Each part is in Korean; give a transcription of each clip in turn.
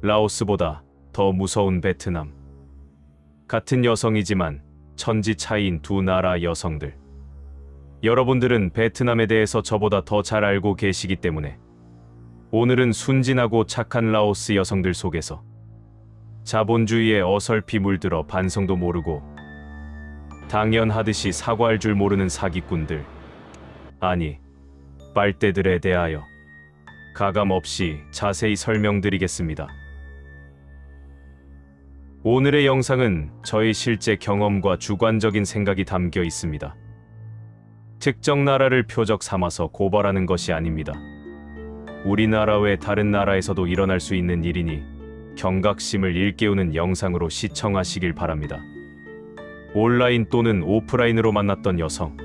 라오스보다 더 무서운 베트남. 같은 여성이지만 천지 차이인 두 나라 여성들. 여러분들은 베트남에 대해서 저보다 더 잘 알고 계시기 때문에 오늘은 순진하고 착한 라오스 여성들 속에서 자본주의에 어설피 물들어 반성도 모르고 당연하듯이 사과할 줄 모르는 사기꾼들, 아니 빨대들에 대하여 가감없이 자세히 설명드리겠습니다. 오늘의 영상은 저의 실제 경험과 주관적인 생각이 담겨 있습니다. 특정 나라를 표적 삼아서 고발하는 것이 아닙니다. 우리나라 외 다른 나라에서도 일어날 수 있는 일이니 경각심을 일깨우는 영상으로 시청하시길 바랍니다. 온라인 또는 오프라인으로 만났던 여성.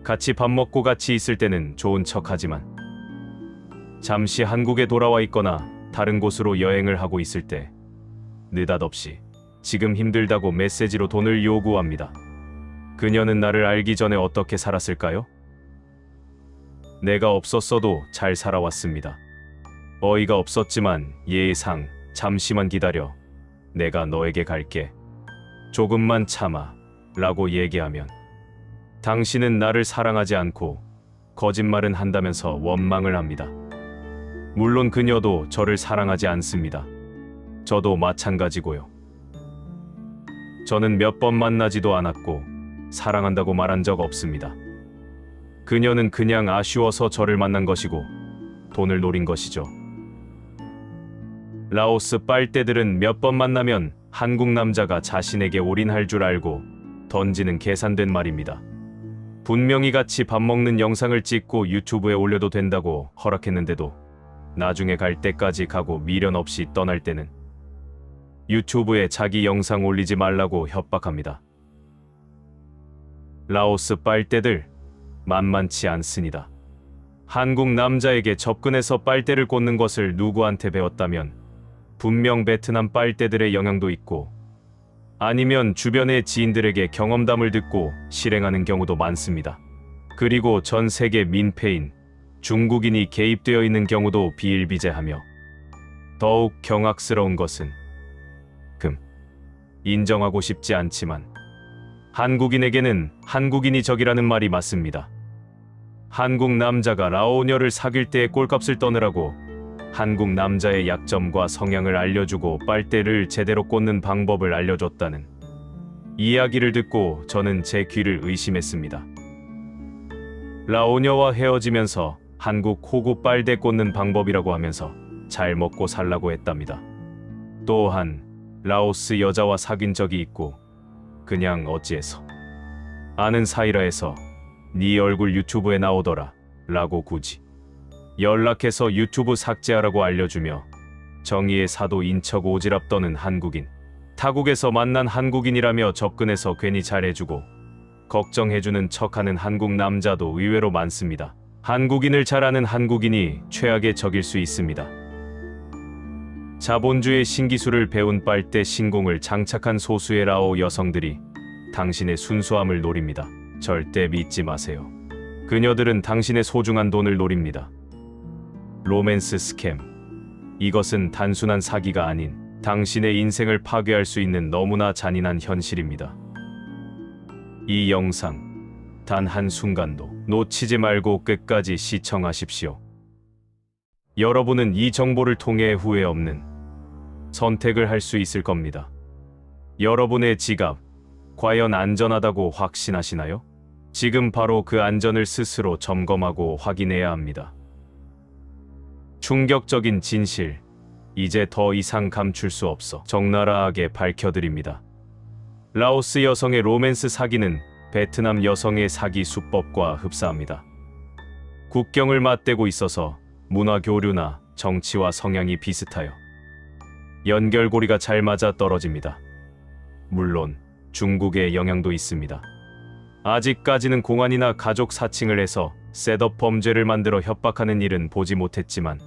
같이 밥 먹고 같이 있을 때는 좋은 척하지만 잠시 한국에 돌아와 있거나 다른 곳으로 여행을 하고 있을 때 느닷없이 지금 힘들다고 메시지로 돈을 요구합니다. 그녀는 나를 알기 전에 어떻게 살았을까요? 내가 없었어도 잘 살아왔습니다. 어이가 없었지만 예의상 잠시만 기다려. 내가 너에게 갈게. 조금만 참아. 라고 얘기하면 당신은 나를 사랑하지 않고 거짓말은 한다면서 원망을 합니다. 물론 그녀도 저를 사랑하지 않습니다. 저도 마찬가지고요. 저는 몇 번 만나지도 않았고 사랑한다고 말한 적 없습니다. 그녀는 그냥 아쉬워서 저를 만난 것이고 돈을 노린 것이죠. 라오스 빨대들은 몇 번 만나면 한국 남자가 자신에게 올인할 줄 알고 던지는 계산된 말입니다. 분명히 같이 밥 먹는 영상을 찍고 유튜브에 올려도 된다고 허락했는데도 나중에 갈 때까지 가고 미련 없이 떠날 때는 유튜브에 자기 영상 올리지 말라고 협박합니다. 라오스 빨대들 만만치 않습니다. 한국 남자에게 접근해서 빨대를 꽂는 것을 누구한테 배웠다면 분명 베트남 빨대들의 영향도 있고 아니면 주변의 지인들에게 경험담을 듣고 실행하는 경우도 많습니다. 그리고 전 세계 민폐인 중국인이 개입되어 있는 경우도 비일비재하며 더욱 경악스러운 것은 인정하고 싶지 않지만 한국인에게는 한국인이 적이라는 말이 맞습니다. 한국 남자가 라오녀를 사귈 때의 꼴값을 떠느라고 한국 남자의 약점과 성향을 알려주고 빨대를 제대로 꽂는 방법을 알려줬다는 이야기를 듣고 저는 제 귀를 의심했습니다. 라오녀와 헤어지면서 한국 호구 빨대 꽂는 방법이라고 하면서 잘 먹고 살라고 했답니다. 또한 라오스 여자와 사귄 적이 있고 그냥 어찌해서 아는 사이라 해서 네 얼굴 유튜브에 나오더라 라고 굳이 연락해서 유튜브 삭제하라고 알려주며 정의의 사도인 척 오지랖 떠는 한국인, 타국에서 만난 한국인이라며 접근해서 괜히 잘해주고 걱정해주는 척하는 한국 남자도 의외로 많습니다. 한국인을 잘 아는 한국인이 최악의 적일 수 있습니다. 자본주의 신기술을 배운 빨대 신공을 장착한 소수의 라오 여성들이 당신의 순수함을 노립니다. 절대 믿지 마세요. 그녀들은 당신의 소중한 돈을 노립니다. 로맨스 스캠. 이것은 단순한 사기가 아닌 당신의 인생을 파괴할 수 있는 너무나 잔인한 현실입니다. 이 영상 단 한순간도 놓치지 말고 끝까지 시청하십시오. 여러분은 이 정보를 통해 후회 없는 선택을 할 수 있을 겁니다. 여러분의 지갑, 과연 안전하다고 확신하시나요? 지금 바로 그 안전을 스스로 점검하고 확인해야 합니다. 충격적인 진실, 이제 더 이상 감출 수 없어 적나라하게 밝혀드립니다. 라오스 여성의 로맨스 사기는 베트남 여성의 사기 수법과 흡사합니다. 국경을 맞대고 있어서 문화 교류나 정치와 성향이 비슷하여 연결고리가 잘 맞아 떨어집니다. 물론 중국의 영향도 있습니다. 아직까지는 공안이나 가족 사칭을 해서 셋업 범죄를 만들어 협박하는 일은 보지 못했지만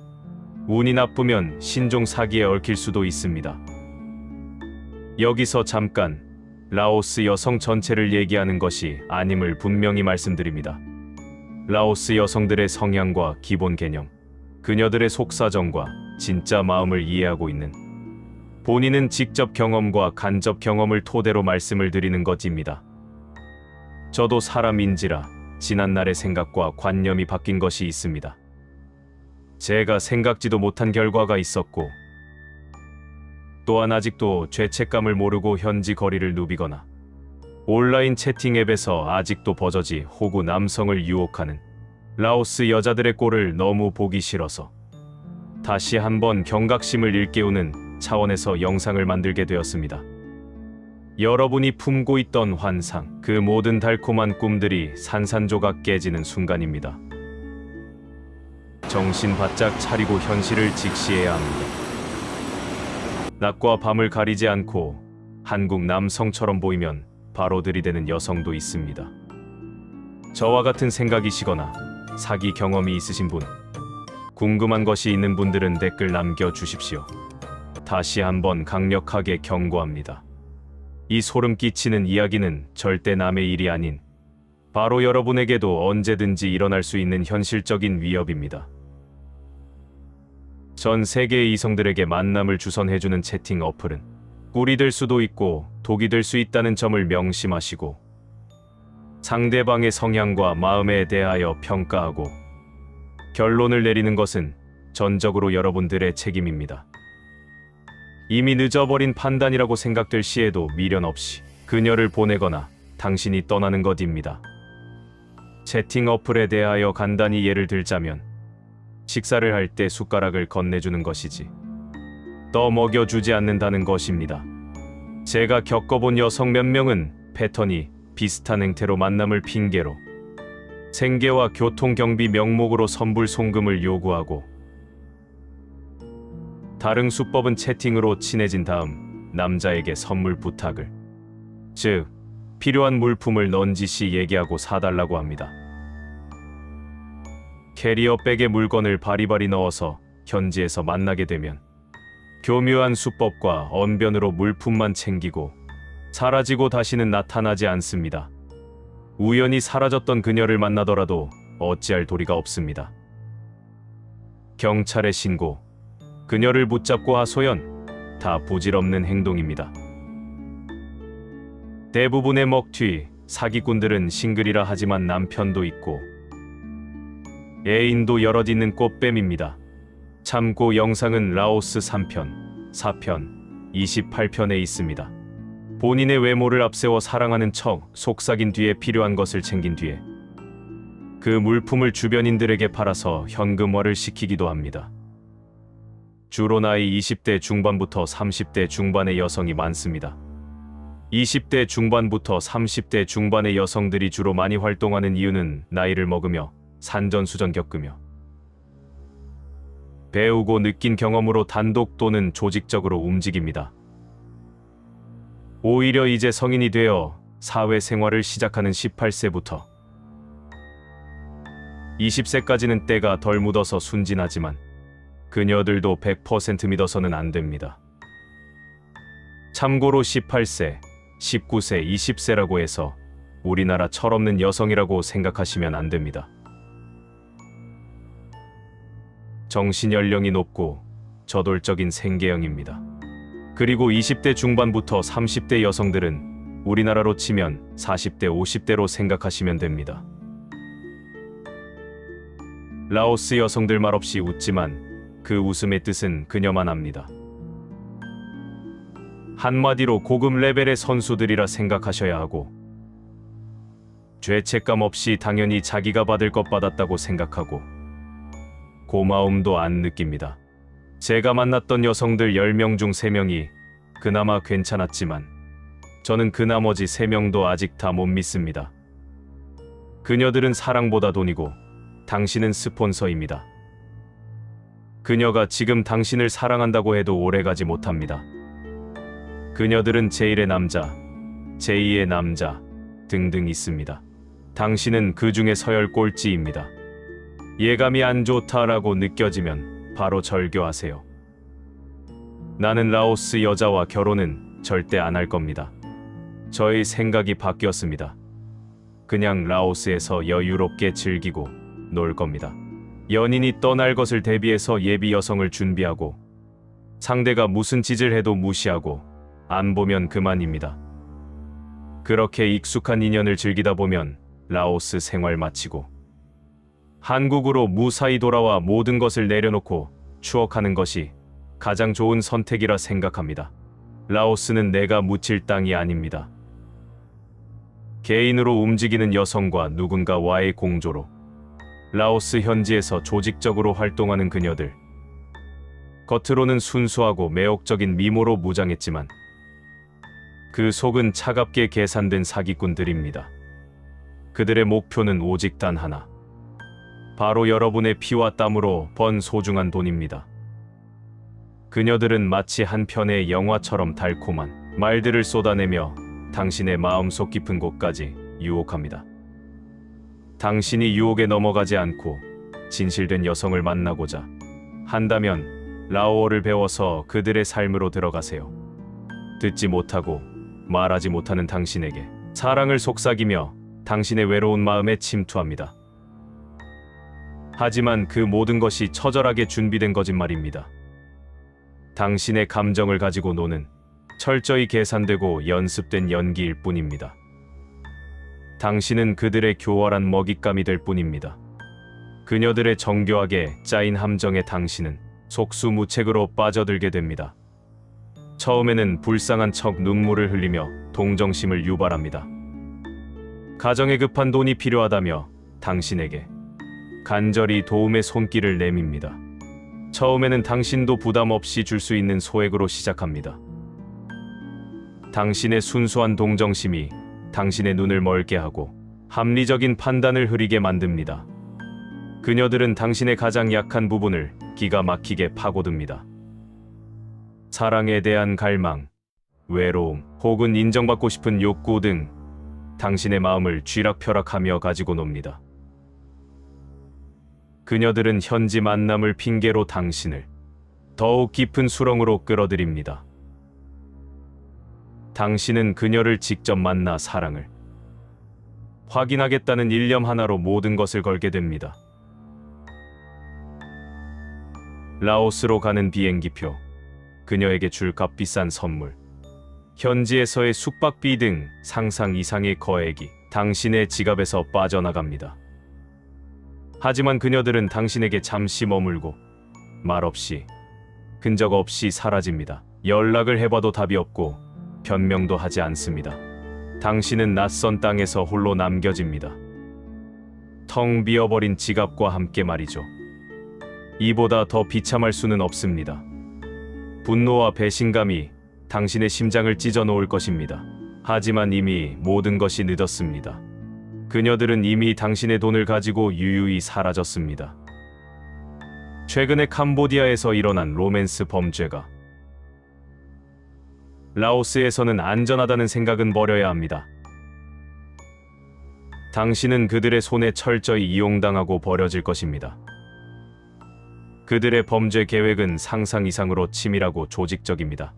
운이 나쁘면 신종 사기에 얽힐 수도 있습니다. 여기서 잠깐 라오스 여성 전체를 얘기하는 것이 아님을 분명히 말씀드립니다. 라오스 여성들의 성향과 기본 개념, 그녀들의 속사정과 진짜 마음을 이해하고 있는, 본인은 직접 경험과 간접 경험을 토대로 말씀을 드리는 것입니다. 저도 사람인지라 지난날의 생각과 관념이 바뀐 것이 있습니다. 제가 생각지도 못한 결과가 있었고, 또한 아직도 죄책감을 모르고 현지 거리를 누비거나 온라인 채팅 앱에서 아직도 버저지 호구 남성을 유혹하는 라오스 여자들의 꼴을 너무 보기 싫어서 다시 한번 경각심을 일깨우는 차원에서 영상을 만들게 되었습니다. 여러분이 품고 있던 환상, 그 모든 달콤한 꿈들이 산산조각 깨지는 순간입니다. 정신 바짝 차리고 현실을 직시해야 합니다. 낮과 밤을 가리지 않고 한국 남성처럼 보이면 바로 들이대는 여성도 있습니다. 저와 같은 생각이시거나 사기 경험이 있으신 분, 궁금한 것이 있는 분들은 댓글 남겨주십시오. 다시 한번 강력하게 경고합니다. 이 소름 끼치는 이야기는 절대 남의 일이 아닌 바로 여러분에게도 언제든지 일어날 수 있는 현실적인 위협입니다. 전 세계의 이성들에게 만남을 주선해주는 채팅 어플은 꿀이 될 수도 있고 독이 될 수 있다는 점을 명심하시고, 상대방의 성향과 마음에 대하여 평가하고 결론을 내리는 것은 전적으로 여러분들의 책임입니다. 이미 늦어버린 판단이라고 생각될 시에도 미련 없이 그녀를 보내거나 당신이 떠나는 것입니다. 채팅 어플에 대하여 간단히 예를 들자면, 식사를 할 때 숟가락을 건네주는 것이지 떠먹여주지 않는다는 것입니다. 제가 겪어본 여성 몇 명은 패턴이 비슷한 행태로 만남을 핑계로 생계와 교통경비 명목으로 선불 송금을 요구하고, 다른 수법은 채팅으로 친해진 다음 남자에게 선물 부탁을, 즉 필요한 물품을 넌지시 얘기하고 사달라고 합니다. 캐리어백에 물건을 바리바리 넣어서 현지에서 만나게 되면 교묘한 수법과 언변으로 물품만 챙기고 사라지고 다시는 나타나지 않습니다. 우연히 사라졌던 그녀를 만나더라도 어찌할 도리가 없습니다. 경찰에 신고, 그녀를 붙잡고 하소연, 다 부질없는 행동입니다. 대부분의 먹튀, 사기꾼들은 싱글이라 하지만 남편도 있고 애인도 여럿 있는 꽃뱀입니다. 참고 영상은 라오스 3편, 4편, 28편에 있습니다. 본인의 외모를 앞세워 사랑하는 척 속삭인 뒤에 필요한 것을 챙긴 뒤에 그 물품을 주변인들에게 팔아서 현금화를 시키기도 합니다. 주로 나이 20대 중반부터 30대 중반의 여성이 많습니다. 20대 중반부터 30대 중반의 여성들이 주로 많이 활동하는 이유는 나이를 먹으며 산전수전 겪으며 배우고 느낀 경험으로 단독 또는 조직적으로 움직입니다. 오히려 이제 성인이 되어 사회생활을 시작하는 18세부터 20세까지는 때가 덜 묻어서 순진하지만 그녀들도 100% 믿어서는 안 됩니다. 참고로 18세, 19세, 20세라고 해서 우리나라 철없는 여성이라고 생각하시면 안 됩니다. 정신연령이 높고 저돌적인 생계형입니다. 그리고 20대 중반부터 30대 여성들은 우리나라로 치면 40대, 50대로 생각하시면 됩니다. 라오스 여성들 말없이 웃지만 그 웃음의 뜻은 그녀만 압니다. 한마디로 고급 레벨의 선수들이라 생각하셔야 하고, 죄책감 없이 당연히 자기가 받을 것 받았다고 생각하고 고마움도 안 느낍니다. 제가 만났던 여성들 10명 중 3명이 그나마 괜찮았지만 저는 그 나머지 3명도 아직 다 못 믿습니다. 그녀들은 사랑보다 돈이고 당신은 스폰서입니다. 그녀가 지금 당신을 사랑한다고 해도 오래가지 못합니다. 그녀들은 제1의 남자, 제2의 남자 등등 있습니다. 당신은 그 중에 서열 꼴찌입니다. 예감이 안 좋다라고 느껴지면 바로 절교하세요. 나는 라오스 여자와 결혼은 절대 안 할 겁니다. 저의 생각이 바뀌었습니다. 그냥 라오스에서 여유롭게 즐기고 놀 겁니다. 연인이 떠날 것을 대비해서 예비 여성을 준비하고 상대가 무슨 짓을 해도 무시하고 안 보면 그만입니다. 그렇게 익숙한 인연을 즐기다 보면 라오스 생활 마치고 한국으로 무사히 돌아와 모든 것을 내려놓고 추억하는 것이 가장 좋은 선택이라 생각합니다. 라오스는 내가 묻힐 땅이 아닙니다. 개인으로 움직이는 여성과 누군가와의 공조로 라오스 현지에서 조직적으로 활동하는 그녀들. 겉으로는 순수하고 매혹적인 미모로 무장했지만 그 속은 차갑게 계산된 사기꾼들입니다. 그들의 목표는 오직 단 하나. 바로 여러분의 피와 땀으로 번 소중한 돈입니다. 그녀들은 마치 한 편의 영화처럼 달콤한 말들을 쏟아내며 당신의 마음속 깊은 곳까지 유혹합니다. 당신이 유혹에 넘어가지 않고 진실된 여성을 만나고자 한다면 라오어를 배워서 그들의 삶으로 들어가세요. 듣지 못하고 말하지 못하는 당신에게 사랑을 속삭이며 당신의 외로운 마음에 침투합니다. 하지만 그 모든 것이 처절하게 준비된 거짓말입니다. 당신의 감정을 가지고 노는 철저히 계산되고 연습된 연기일 뿐입니다. 당신은 그들의 교활한 먹잇감이 될 뿐입니다. 그녀들의 정교하게 짜인 함정에 당신은 속수무책으로 빠져들게 됩니다. 처음에는 불쌍한 척 눈물을 흘리며 동정심을 유발합니다. 가정에 급한 돈이 필요하다며 당신에게 간절히 도움의 손길을 내밉니다. 처음에는 당신도 부담 없이 줄 수 있는 소액으로 시작합니다. 당신의 순수한 동정심이 당신의 눈을 멀게 하고 합리적인 판단을 흐리게 만듭니다. 그녀들은 당신의 가장 약한 부분을 기가 막히게 파고듭니다. 사랑에 대한 갈망, 외로움, 혹은 인정받고 싶은 욕구 등 당신의 마음을 쥐락펴락하며 가지고 놉니다. 그녀들은 현지 만남을 핑계로 당신을 더욱 깊은 수렁으로 끌어들입니다. 당신은 그녀를 직접 만나 사랑을 확인하겠다는 일념 하나로 모든 것을 걸게 됩니다. 라오스로 가는 비행기표, 그녀에게 줄 값비싼 선물, 현지에서의 숙박비 등 상상 이상의 거액이 당신의 지갑에서 빠져나갑니다. 하지만 그녀들은 당신에게 잠시 머물고 말없이, 흔적 없이 사라집니다. 연락을 해봐도 답이 없고 변명도 하지 않습니다. 당신은 낯선 땅에서 홀로 남겨집니다. 텅 비어버린 지갑과 함께 말이죠. 이보다 더 비참할 수는 없습니다. 분노와 배신감이 당신의 심장을 찢어 놓을 것입니다. 하지만 이미 모든 것이 늦었습니다. 그녀들은 이미 당신의 돈을 가지고 유유히 사라졌습니다. 최근에 캄보디아에서 일어난 로맨스 범죄가 라오스에서는 안전하다는 생각은 버려야 합니다. 당신은 그들의 손에 철저히 이용당하고 버려질 것입니다. 그들의 범죄 계획은 상상 이상으로 치밀하고 조직적입니다.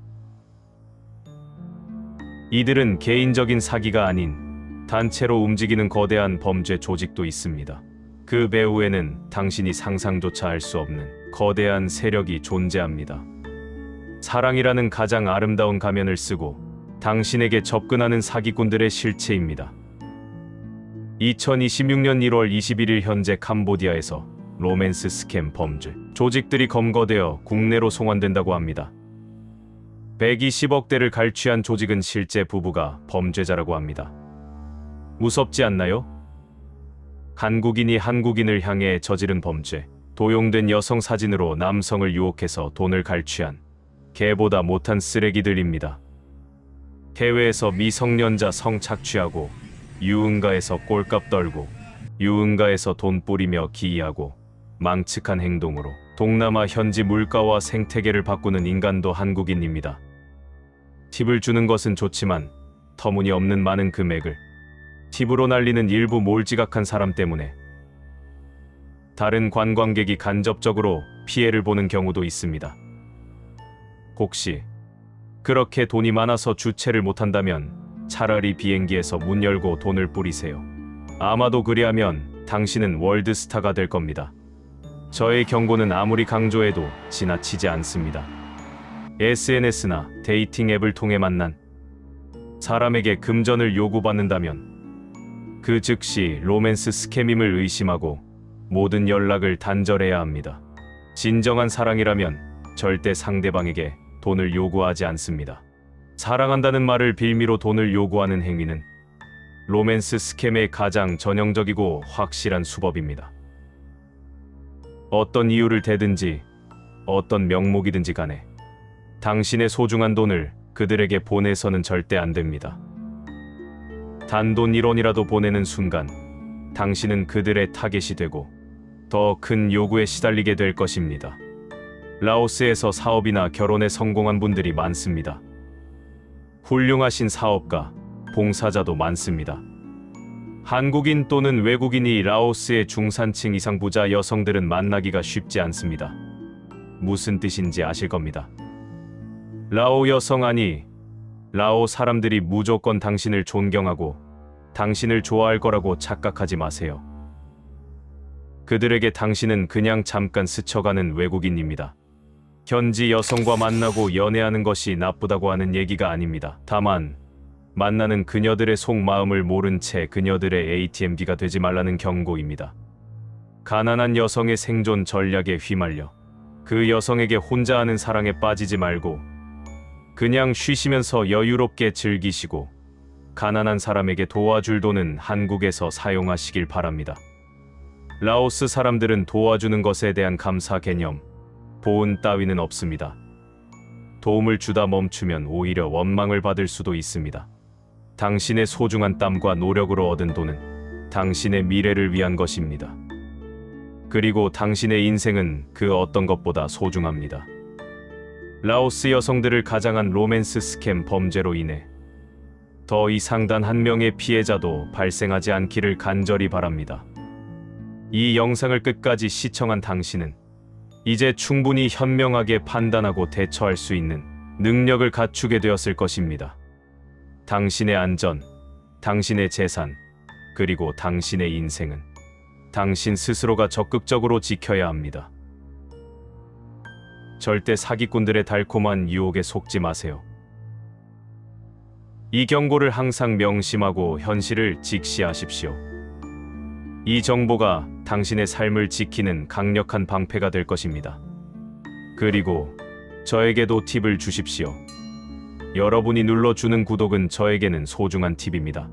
이들은 개인적인 사기가 아닌 단체로 움직이는 거대한 범죄 조직도 있습니다. 그 배후에는 당신이 상상조차 할 수 없는 거대한 세력이 존재합니다. 사랑이라는 가장 아름다운 가면을 쓰고 당신에게 접근하는 사기꾼들의 실체입니다. 2026년 1월 21일 현재 캄보디아에서 로맨스 스캠 범죄 조직들이 검거되어 국내로 송환된다고 합니다. 120억대를 갈취한 조직은 실제 부부가 범죄자라고 합니다. 무섭지 않나요? 한국인이 한국인을 향해 저지른 범죄, 도용된 여성 사진으로 남성을 유혹해서 돈을 갈취한 개보다 못한 쓰레기들입니다. 해외에서 미성년자 성착취하고 유흥가에서 꼴값 떨고 유흥가에서 돈 뿌리며 기이하고 망측한 행동으로 동남아 현지 물가와 생태계를 바꾸는 인간도 한국인입니다. 팁을 주는 것은 좋지만 터무니없는 많은 금액을 팁으로 날리는 일부 몰지각한 사람 때문에 다른 관광객이 간접적으로 피해를 보는 경우도 있습니다. 혹시 그렇게 돈이 많아서 주체를 못한다면 차라리 비행기에서 문 열고 돈을 뿌리세요. 아마도 그리하면 당신은 월드스타가 될 겁니다. 저의 경고는 아무리 강조해도 지나치지 않습니다. SNS나 데이팅 앱을 통해 만난 사람에게 금전을 요구받는다면 그 즉시 로맨스 스캠임을 의심하고 모든 연락을 단절해야 합니다. 진정한 사랑이라면 절대 상대방에게 돈을 요구하지 않습니다. 사랑한다는 말을 빌미로 돈을 요구하는 행위는 로맨스 스캠의 가장 전형적이고 확실한 수법입니다. 어떤 이유를 대든지 어떤 명목이든지 간에 당신의 소중한 돈을 그들에게 보내서는 절대 안 됩니다. 단돈 1원이라도 보내는 순간 당신은 그들의 타겟이 되고 더 큰 요구에 시달리게 될 것입니다. 라오스에서 사업이나 결혼에 성공한 분들이 많습니다. 훌륭하신 사업가, 봉사자도 많습니다. 한국인 또는 외국인이 라오스의 중산층 이상 부자 여성들은 만나기가 쉽지 않습니다. 무슨 뜻인지 아실 겁니다. 라오 여성 아니, 라오 사람들이 무조건 당신을 존경하고 당신을 좋아할 거라고 착각하지 마세요. 그들에게 당신은 그냥 잠깐 스쳐가는 외국인입니다. 현지 여성과 만나고 연애하는 것이 나쁘다고 하는 얘기가 아닙니다. 다만 만나는 그녀들의 속마음을 모른 채 그녀들의 ATM기가 되지 말라는 경고입니다. 가난한 여성의 생존 전략에 휘말려 그 여성에게 혼자 하는 사랑에 빠지지 말고 그냥 쉬시면서 여유롭게 즐기시고 가난한 사람에게 도와줄 돈은 한국에서 사용하시길 바랍니다. 라오스 사람들은 도와주는 것에 대한 감사 개념, 보은 따위는 없습니다. 도움을 주다 멈추면 오히려 원망을 받을 수도 있습니다. 당신의 소중한 땀과 노력으로 얻은 돈은 당신의 미래를 위한 것입니다. 그리고 당신의 인생은 그 어떤 것보다 소중합니다. 라오스 여성들을 가장한 로맨스 스캠 범죄로 인해 더 이상 단 한 명의 피해자도 발생하지 않기를 간절히 바랍니다. 이 영상을 끝까지 시청한 당신은 이제 충분히 현명하게 판단하고 대처할 수 있는 능력을 갖추게 되었을 것입니다. 당신의 안전, 당신의 재산, 그리고 당신의 인생은 당신 스스로가 적극적으로 지켜야 합니다. 절대 사기꾼들의 달콤한 유혹에 속지 마세요. 이 경고를 항상 명심하고 현실을 직시하십시오. 이 정보가 당신의 삶을 지키는 강력한 방패가 될 것입니다. 그리고 저에게도 팁을 주십시오. 여러분이 눌러주는 구독은 저에게는 소중한 팁입니다.